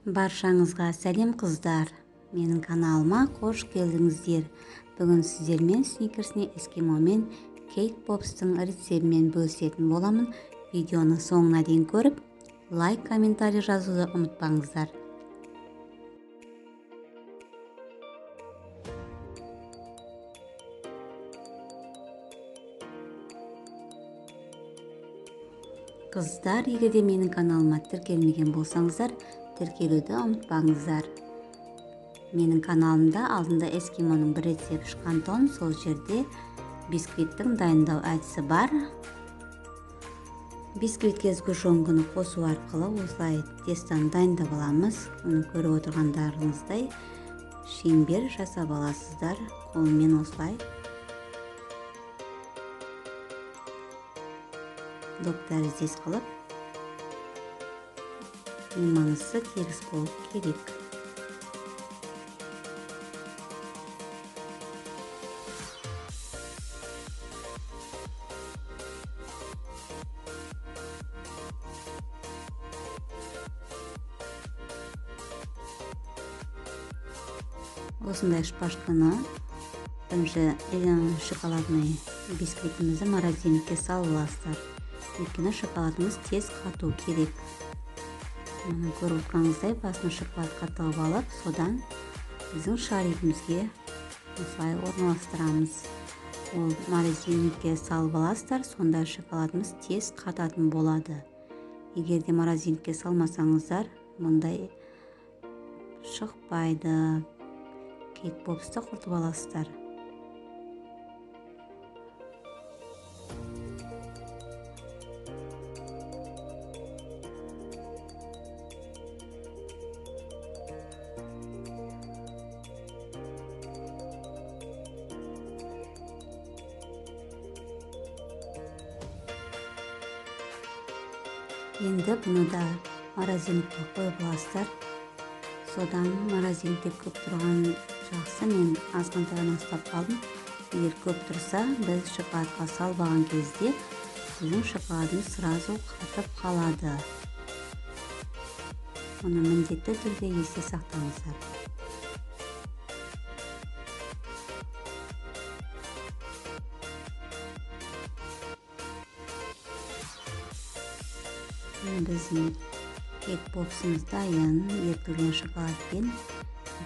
Баршаңызға сәлем қыздар. Менің каналыма қош келдіңіздер. Бүгін сіздермен сникерсне эскимо мен кейк попстың рецебімен бөлісетін боламын. Видеоны соңына дейін көріп, лайк, комментарий жазуды ұмытпаңыздар. Қыздар, егерде менің каналыма тіркелмеген болсаңыздар, тіркелуді ұмытпаңыздар. Менің каналымда алдында эскимоның бір рецепт шыққан, сол жерде бисквиттің дайындау әдісі бар. Бисквитке сгущенканы қосу арқылы осылай тестаны дайындап аламыз. Оны көріп отырғандарыңыздай шеңбер жасап аласыздар қолмен осылай. Доптар іздес қылып, ең маңыздысы тегіс болу керек. Осындай шпажканы бірінші шоколадный бисквитімізді морозилькаға салып аласыздар. Өйткені шоколадымыз тез қату керек. Көріп отырғаныңыздай басына шоколадқа тығып алып, содан біздің шарикімізге осылай орналастырамыз. Ол морозилькаға салып аласыздар, сонда шоколадымыз тез қататын болады. Егерде морозилькаға салмасаңыздар, мұндай шықпайды. Кейк попсты құртып аласыздар. Енді бұны да морозилькаға қойып аласыздар. Содан морозилькаде көп тұрған жақсы, мен азғантайдан ұстап қалдым. Егер көп тұрса, біз шоколадқа салбаған кезде біздің шоколадымыз сразу қатып қалады. Оны міндетті түрде есте сақтаңыздар. Біздің кейк попсымыз дайын. Ерітілген шоколадпен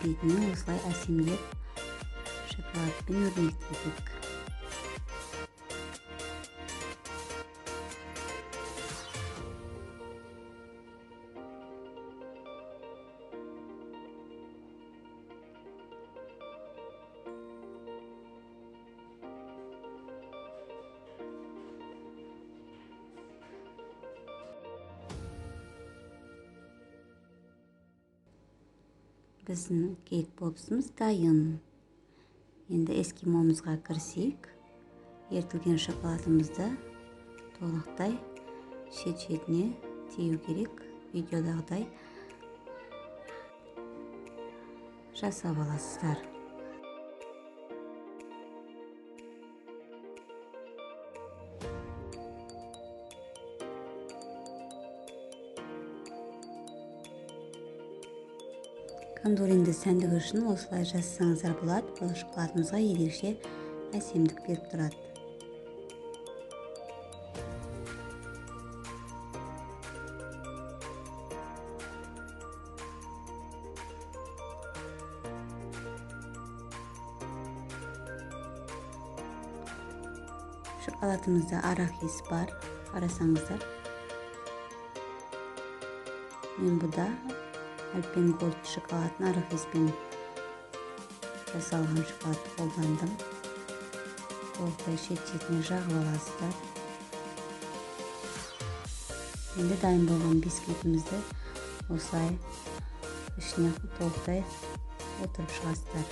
бетіне осылай әсемдеп шоколадпен өрнектедік. Біздің кейк попсымыз дайын. Енді эскимомызға кірсек, ерітілген шоколадымызды толықтай шет-шетіне тию керек. Видеодағыдай жасап аласыздар. Кондуринді сәндігі үшін осылай жасасаңыздар болады. Бұл шоколадымызға ерекше әсемдік беріп тұрады. Шоколадымызда арахис бар, қарасаңыздар. Мен бұда Альпен Голд шоколадын арахиспен жасалған шоколадты қолдандым. Толықтай шет-шетіне жағып аласыздар. Енді дайын болған бисквитімізді осылай ішіне толықтай отырып шығасыздар.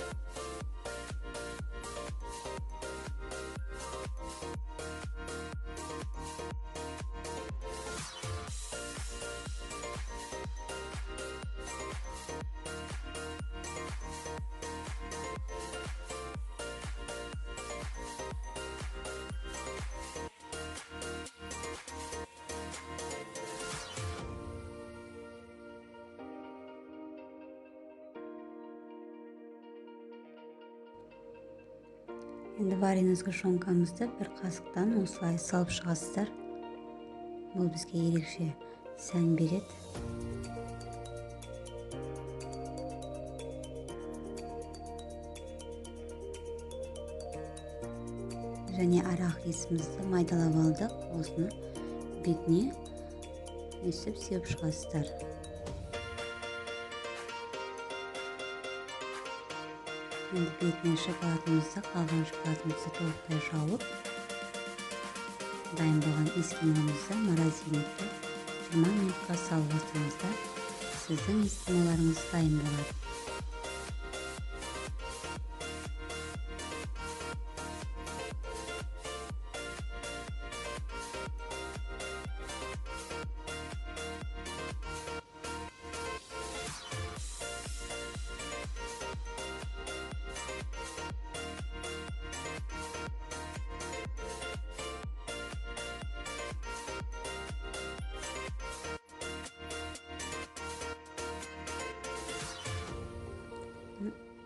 Енді вареный сгущенкамызды бір қасықтан осылай салып шығасыздар. Бұл бізге ерекше сән береді. Және арахисімізді майдалап алдық. Осыны бетіне өсіп сеуіп шығасыздар. Енді бетіне шоколадымызды, қалған шоколадымызды толықтай жауып, дайын болған эскимомызды морозильникке 20 минутқа салып алсаңыздар, сіздің эскимоларыңыз дайын болады.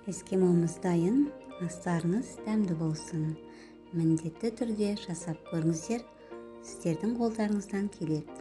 Эскимомыз дайын, астарыңыз дәмді болсын. Міндетті түрде жасап көріңіздер, сіздердің қолдарыңыздан келеді.